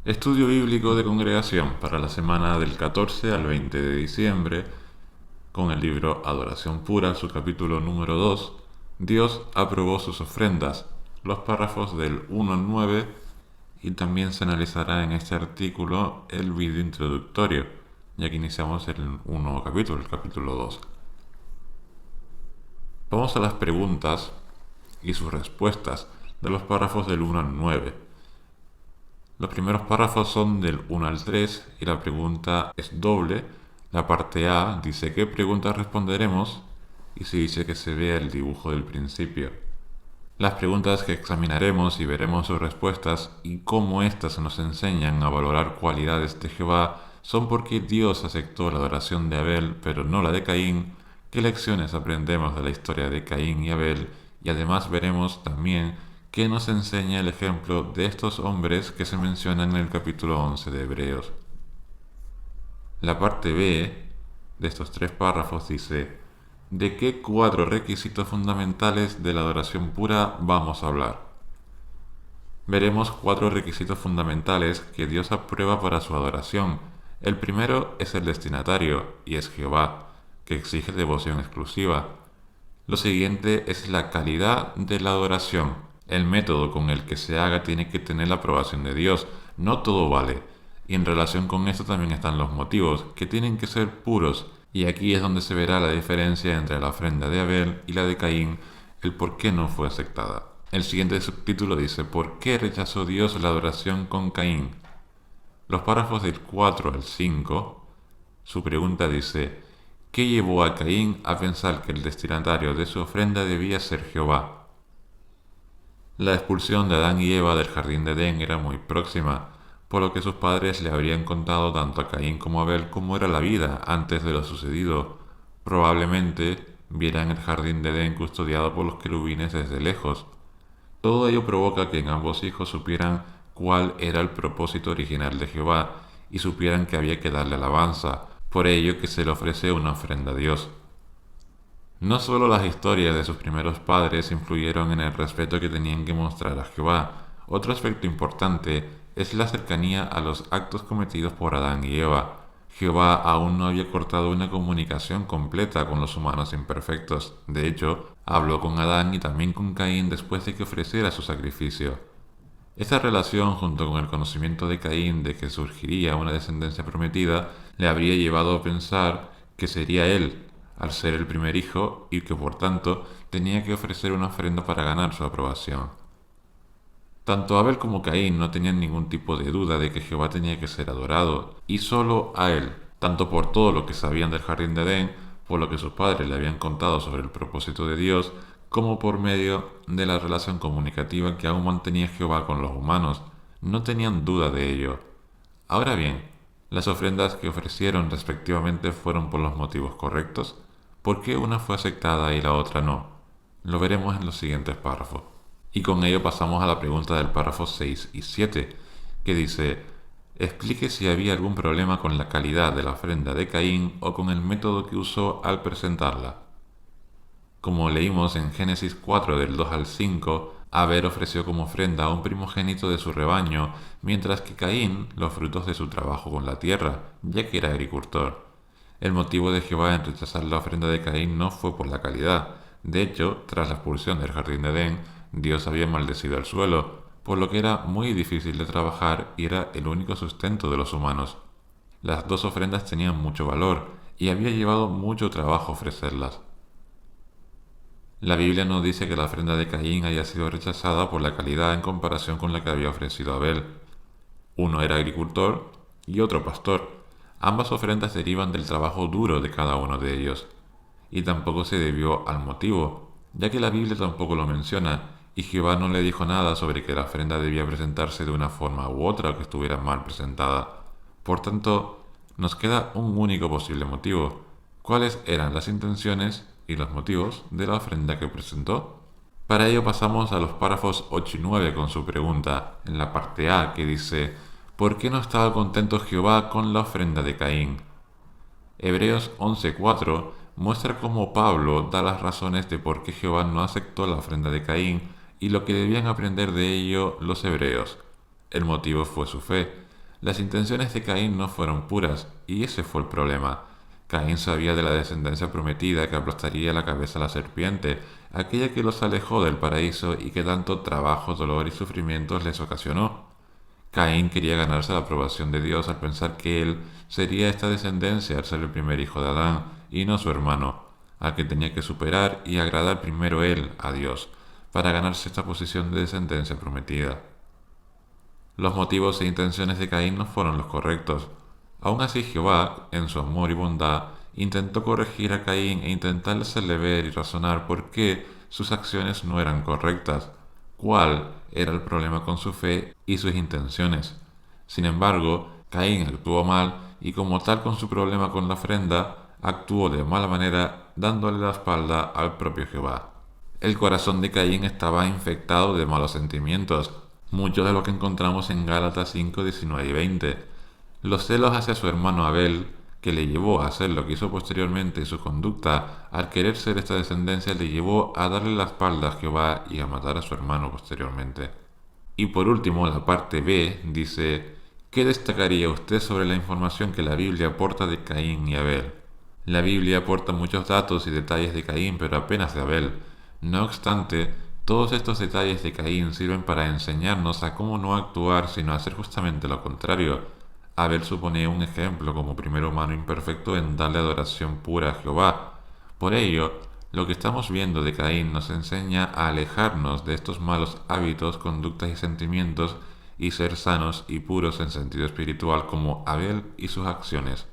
Estudio bíblico de congregación para la semana del 14 al 20 de diciembre con el libro Adoración Pura, su capítulo número 2. Dios aprobó sus ofrendas, los párrafos del 1 al 9, y también se analizará en este artículo el video introductorio, ya que iniciamos un nuevo capítulo, el capítulo 2. Vamos a las preguntas y sus respuestas de los párrafos del 1 al 9. Los primeros párrafos son del 1 al 3 y la pregunta es doble. La parte A dice qué preguntas responderemos y se dice que se vea el dibujo del principio. Las preguntas que examinaremos y veremos sus respuestas y cómo éstas nos enseñan a valorar cualidades de Jehová son por qué Dios aceptó la adoración de Abel pero no la de Caín, qué lecciones aprendemos de la historia de Caín y Abel, y además veremos también qué nos enseña el ejemplo de estos hombres que se mencionan en el capítulo 11 de Hebreos. La parte B de estos 3 párrafos dice: ¿de qué 4 requisitos fundamentales de la adoración pura vamos a hablar? Veremos 4 requisitos fundamentales que Dios aprueba para su adoración. El primero es el destinatario, y es Jehová, que exige devoción exclusiva. Lo siguiente es la calidad de la adoración. El método con el que se haga tiene que tener la aprobación de Dios. No todo vale. Y en relación con esto también están los motivos, que tienen que ser puros. Y aquí es donde se verá la diferencia entre la ofrenda de Abel y la de Caín, el por qué no fue aceptada. El siguiente subtítulo dice: ¿por qué rechazó Dios la adoración con Caín? Los párrafos del 4 al 5, su pregunta dice: ¿qué llevó a Caín a pensar que el destinatario de su ofrenda debía ser Jehová? La expulsión de Adán y Eva del jardín de Edén era muy próxima, por lo que sus padres le habrían contado tanto a Caín como a Abel cómo era la vida antes de lo sucedido. Probablemente vieran el jardín de Edén custodiado por los querubines desde lejos. Todo ello provoca que en ambos hijos supieran cuál era el propósito original de Jehová y supieran que había que darle alabanza, por ello que se le ofrece una ofrenda a Dios. No solo las historias de sus primeros padres influyeron en el respeto que tenían que mostrar a Jehová, otro aspecto importante es la cercanía a los actos cometidos por Adán y Eva. Jehová aún no había cortado una comunicación completa con los humanos imperfectos. De hecho, habló con Adán y también con Caín después de que ofreciera su sacrificio. Esta relación, junto con el conocimiento de Caín de que surgiría una descendencia prometida, le habría llevado a pensar que sería él, al ser el primer hijo, y que por tanto tenía que ofrecer una ofrenda para ganar su aprobación. Tanto Abel como Caín no tenían ningún tipo de duda de que Jehová tenía que ser adorado, y solo a él, tanto por todo lo que sabían del jardín de Edén, por lo que sus padres le habían contado sobre el propósito de Dios, como por medio de la relación comunicativa que aún mantenía Jehová con los humanos. No tenían duda de ello. Ahora bien, las ofrendas que ofrecieron respectivamente fueron por los motivos correctos. ¿Por qué una fue aceptada y la otra no? Lo veremos en los siguientes párrafos. Y con ello pasamos a la pregunta del párrafo 6 y 7, que dice: explique si había algún problema con la calidad de la ofrenda de Caín o con el método que usó al presentarla. Como leímos en Génesis 4 del 2 al 5, Abel ofreció como ofrenda a un primogénito de su rebaño, mientras que Caín los frutos de su trabajo con la tierra, ya que era agricultor. El motivo de Jehová en rechazar la ofrenda de Caín no fue por la calidad. De hecho, tras la expulsión del jardín de Edén, Dios había maldecido el suelo, por lo que era muy difícil de trabajar y era el único sustento de los humanos. Las dos ofrendas tenían mucho valor y había llevado mucho trabajo ofrecerlas. La Biblia nos dice que la ofrenda de Caín haya sido rechazada por la calidad en comparación con la que había ofrecido Abel. Uno era agricultor y otro pastor. Ambas ofrendas derivan del trabajo duro de cada uno de ellos, y tampoco se debió al motivo, ya que la Biblia tampoco lo menciona, y Jehová no le dijo nada sobre que la ofrenda debía presentarse de una forma u otra o que estuviera mal presentada. Por tanto, nos queda un único posible motivo. ¿Cuáles eran las intenciones y los motivos de la ofrenda que presentó? Para ello pasamos a los párrafos 8 y 9 con su pregunta, en la parte A, que dice: ¿por qué no estaba contento Jehová con la ofrenda de Caín? Hebreos 11:4 muestra cómo Pablo da las razones de por qué Jehová no aceptó la ofrenda de Caín y lo que debían aprender de ello los hebreos. El motivo fue su fe. Las intenciones de Caín no fueron puras, y ese fue el problema. Caín sabía de la descendencia prometida que aplastaría la cabeza a la serpiente, aquella que los alejó del paraíso y que tanto trabajo, dolor y sufrimientos les ocasionó. Caín quería ganarse la aprobación de Dios al pensar que él sería esta descendencia al ser el primer hijo de Adán y no su hermano, al que tenía que superar y agradar primero él a Dios, para ganarse esta posición de descendencia prometida. Los motivos e intenciones de Caín no fueron los correctos. Aún así Jehová, en su amor y bondad, intentó corregir a Caín e intentar hacerle ver y razonar por qué sus acciones no eran correctas, cuál era el problema con su fe y sus intenciones. Sin embargo, Caín actuó mal y como tal con su problema con la ofrenda, actuó de mala manera dándole la espalda al propio Jehová. El corazón de Caín estaba infectado de malos sentimientos, mucho de lo que encontramos en Gálatas 5, 19 y 20. Los celos hacia su hermano Abel, que le llevó a hacer lo que hizo posteriormente, y su conducta al querer ser esta descendencia le llevó a darle la espalda a Jehová y a matar a su hermano posteriormente. Y por último, la parte B dice: ¿qué destacaría usted sobre la información que la Biblia aporta de Caín y Abel? La Biblia aporta muchos datos y detalles de Caín, pero apenas de Abel. No obstante, todos estos detalles de Caín sirven para enseñarnos a cómo no actuar, sino hacer justamente lo contrario. Abel supone un ejemplo como primer humano imperfecto en darle adoración pura a Jehová. Por ello, lo que estamos viendo de Caín nos enseña a alejarnos de estos malos hábitos, conductas y sentimientos y ser sanos y puros en sentido espiritual como Abel y sus acciones.